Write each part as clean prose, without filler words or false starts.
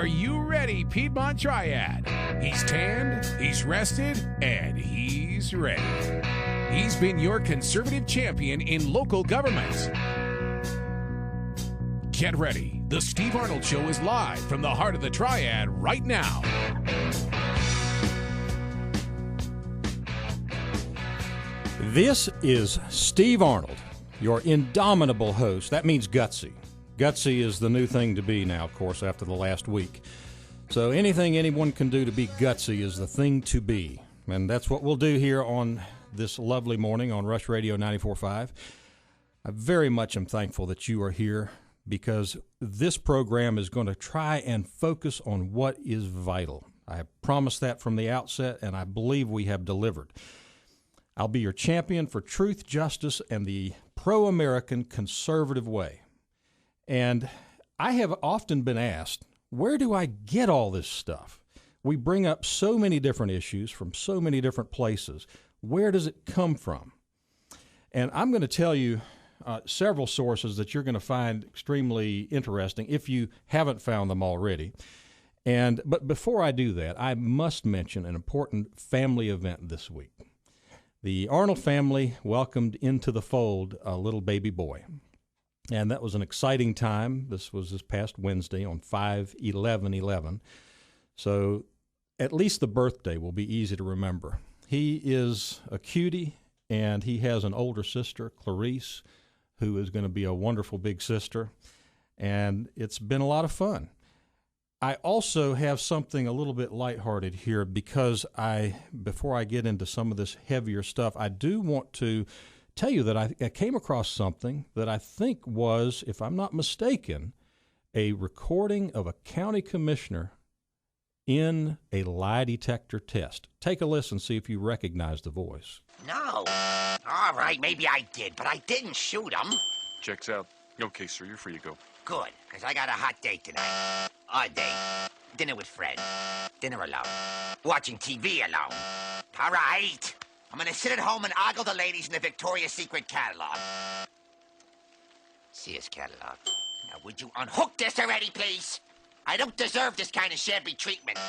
Are you ready, Piedmont Triad? He's tanned, he's rested, and he's ready. He's been your conservative champion in local government. Get ready. The Steve Arnold Show is live from the heart of the Triad right now. This is Steve Arnold, your indomitable host. That means Gutsy. Gutsy is the new thing to be now, of course, after the last week. So anything anyone can do to be gutsy is the thing to be. And that's what we'll do here on this lovely morning on Rush Radio 94.5. I very much am thankful that you are here because this program is going to try and focus on what is vital. I have promised that from the outset, and I believe we have delivered. I'll be your champion for truth, justice, and the pro-American conservative way. And I have often been asked, where do I get all this stuff? We bring up so many different issues from so many different places. Where does it come from? And I'm going to tell you several sources that you're going to find extremely interesting if you haven't found them already. But before I do that, I must mention an important family event this week. The Arnold family welcomed into the fold a little baby boy. And that was an exciting time. This was this past Wednesday on 5/11/11. So at least the birthday will be easy to remember. He is a cutie, and he has an older sister, Clarice, who is going to be a wonderful big sister. And it's been a lot of fun. I also have something a little bit lighthearted here because before I get into some of this heavier stuff, I do want to tell you that I came across something that I think was, if I'm not mistaken, a recording of a county commissioner in a lie detector test. Take a listen, see if you recognize the voice. No. All right, maybe I did, but I didn't shoot him. Checks out. Okay, sir, you're free to go. Good, because I got a hot date tonight. Odd date. Dinner with Fred. Dinner alone. Watching TV alone. All right. I'm going to sit at home and ogle the ladies in the Victoria's Secret catalog. Sears catalog. Now, would you unhook this already, please? I don't deserve this kind of shabby treatment.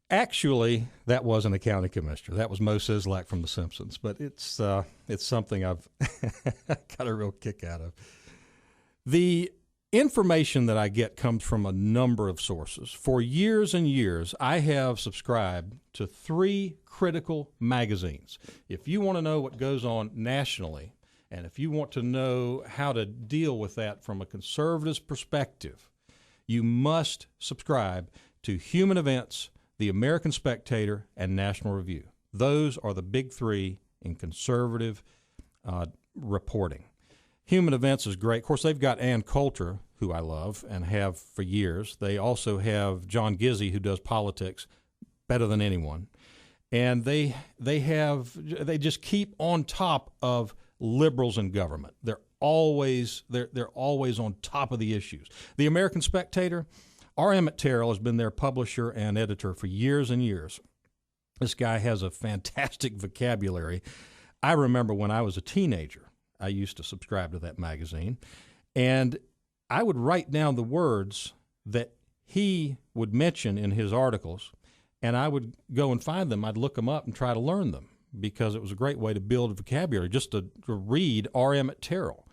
Actually, that wasn't a county commissioner. That was Mo Sislak from The Simpsons. But it's something I've got a real kick out of. The information that I get comes from a number of sources. For years and years, I have subscribed to 3 critical magazines. If you want to know what goes on nationally, and if you want to know how to deal with that from a conservative's perspective, you must subscribe to Human Events, The American Spectator, and National Review. Those are the big 3 in conservative reporting. Human Events is great. Of course, they've got Ann Coulter, who I love and have for years. They also have John Gutsy, who does politics better than anyone. And they just keep on top of liberals in government. They're always on top of the issues. The American Spectator, R. Emmett Terrell has been their publisher and editor for years and years. This guy has a fantastic vocabulary. I remember when I was a teenager, I used to subscribe to that magazine, and I would write down the words that he would mention in his articles, and I would go and find them. I'd look them up and try to learn them because it was a great way to build vocabulary, just to read R. Emmett Terrell.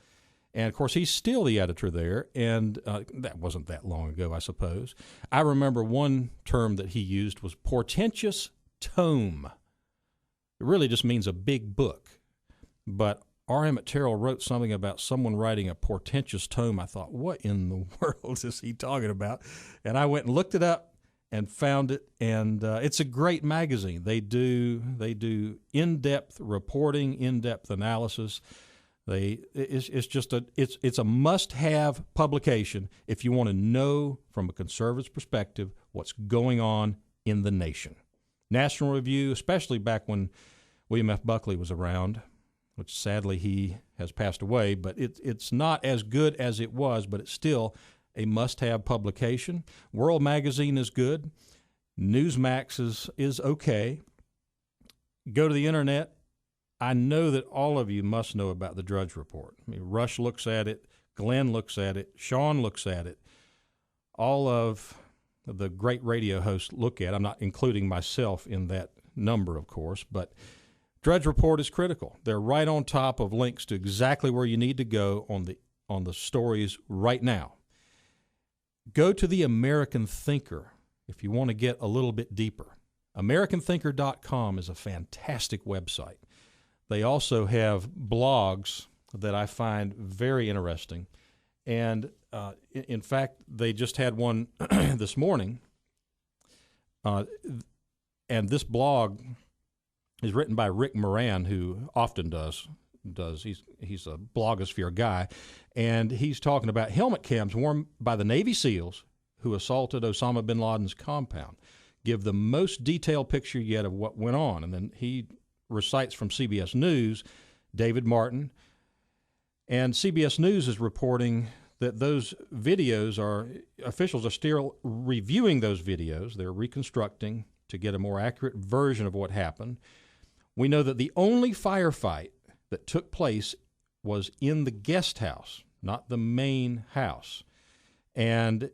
And, of course, he's still the editor there, and that wasn't that long ago, I suppose. I remember one term that he used was portentous tome. It really just means a big book, but R. Emmett Terrell wrote something about someone writing a portentous tome. I thought, what in the world is he talking about? And I went and looked it up and found it, and it's a great magazine. They do in-depth reporting, in-depth analysis. It's a must-have publication if you want to know from a conservative's perspective what's going on in the nation. National Review, especially back when William F. Buckley was around, which sadly he has passed away, but it's not as good as it was, but it's still a must-have publication. World Magazine is good. Newsmax is okay. Go to the internet. I know that all of you must know about the Drudge Report. I mean, Rush looks at it, Glenn looks at it, Sean looks at it. all of the great radio hosts look at. I'm not including myself in that number, of course, but Drudge Report is critical. They're right on top of links to exactly where you need to go on the stories right now. Go to the American Thinker if you want to get a little bit deeper. AmericanThinker.com is a fantastic website. They also have blogs that I find very interesting. And in fact, they just had one this morning. And this blog is written by Rick Moran, who often does. He's a blogosphere guy. And he's talking about helmet cams worn by the Navy SEALs who assaulted Osama bin Laden's compound. Give the most detailed picture yet of what went on. And then he recites from CBS News, David Martin. And CBS News is reporting that those videos officials are still reviewing those videos. They're reconstructing to get a more accurate version of what happened. We know that the only firefight that took place was in the guest house, not the main house. And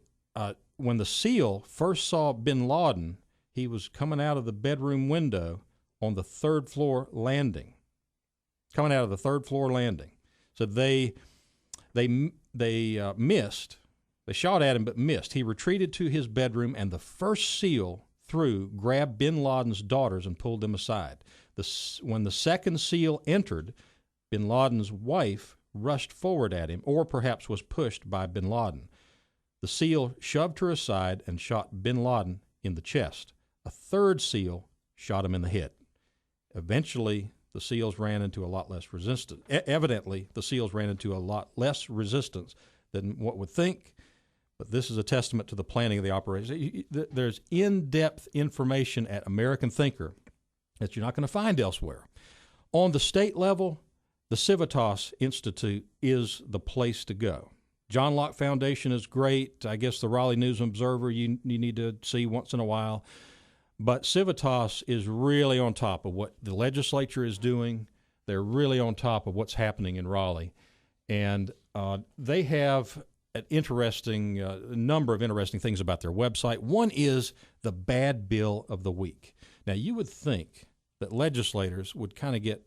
when the SEAL first saw bin Laden, he was coming out of the bedroom window on the third floor landing. Coming out of the third floor landing. So they missed. They shot at him but missed. He retreated to his bedroom, and the first SEAL through grabbed bin Laden's daughters and pulled them aside. When the second SEAL entered, bin Laden's wife rushed forward at him, or perhaps was pushed by bin Laden. The SEAL shoved her aside and shot bin Laden in the chest. A third SEAL shot him in the head. Eventually, the SEALs ran into a lot less resistance. Evidently, the SEALs ran into a lot less resistance than what would think, but this is a testament to the planning of the operation. There's in-depth information at American Thinker that you're not going to find elsewhere. On the state level, the Civitas Institute is the place to go. John Locke Foundation is great. I guess the Raleigh News Observer you need to see once in a while. But Civitas is really on top of what the legislature is doing. They're really on top of what's happening in Raleigh. And they have an interesting number of interesting things about their website. One is the bad bill of the week. Now, you would think that legislators would kind of get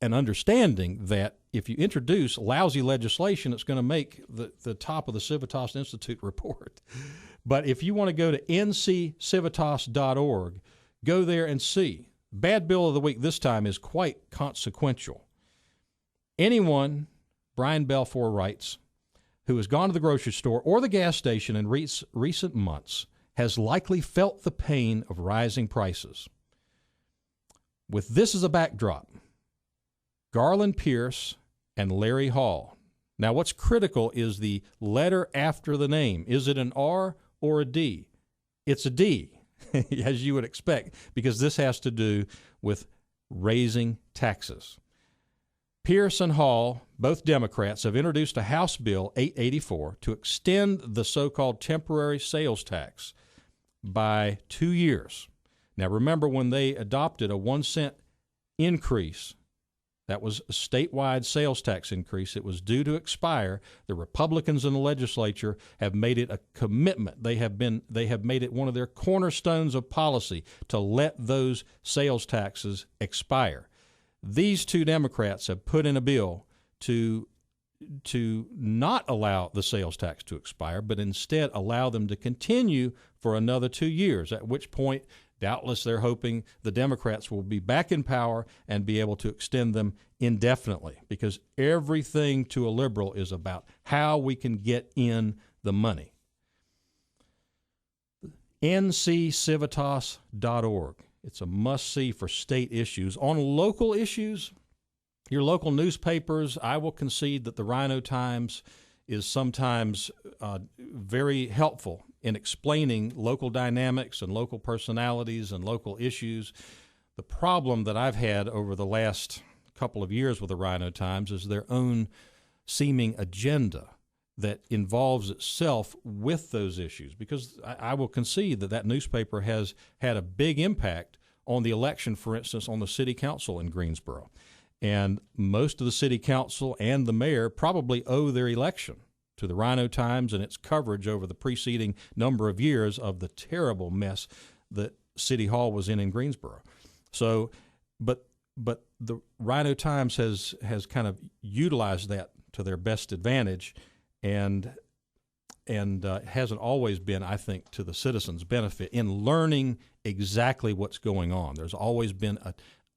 an understanding that if you introduce lousy legislation, it's going to make the top of the Civitas Institute report. But if you want to go to nccivitas.org, go there and see. Bad bill of the week this time is quite consequential. Anyone, Brian Belfour writes, who has gone to the grocery store or the gas station in recent months has likely felt the pain of rising prices. With this as a backdrop, Garland Pierce and Larry Hall. Now, what's critical is the letter after the name. Is it an R or a D? It's a D, as you would expect, because this has to do with raising taxes. Pierce and Hall, both Democrats, have introduced a House Bill 884 to extend the so-called temporary sales tax by 2 years. Now, remember when they adopted a 1 cent increase, that was a statewide sales tax increase. It was due to expire. The Republicans in the legislature have made it a commitment. They have made it one of their cornerstones of policy to let those sales taxes expire. These two Democrats have put in a bill to not allow the sales tax to expire, but instead allow them to continue for another 2 years, at which point doubtless they're hoping the Democrats will be back in power and be able to extend them indefinitely, because everything to a liberal is about how we can get in the money. nccivitas.org. It's a must-see for state issues. On local issues, your local newspapers, I will concede that the Rhino Times is sometimes very helpful in explaining local dynamics and local personalities and local issues. The problem that I've had over the last couple of years with the Rhino Times is their own seeming agenda that involves itself with those issues, because I will concede that newspaper has had a big impact on the election, for instance, on the city council in Greensboro. And most of the city council and the mayor probably owe their election to the Rhino Times and its coverage over the preceding number of years of the terrible mess that City Hall was in Greensboro. So, but the Rhino Times has kind of utilized that to their best advantage, and hasn't always been, I think, to the citizens' benefit in learning exactly what's going on. There's always been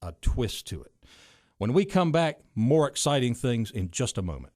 a twist to it. When we come back, more exciting things in just a moment.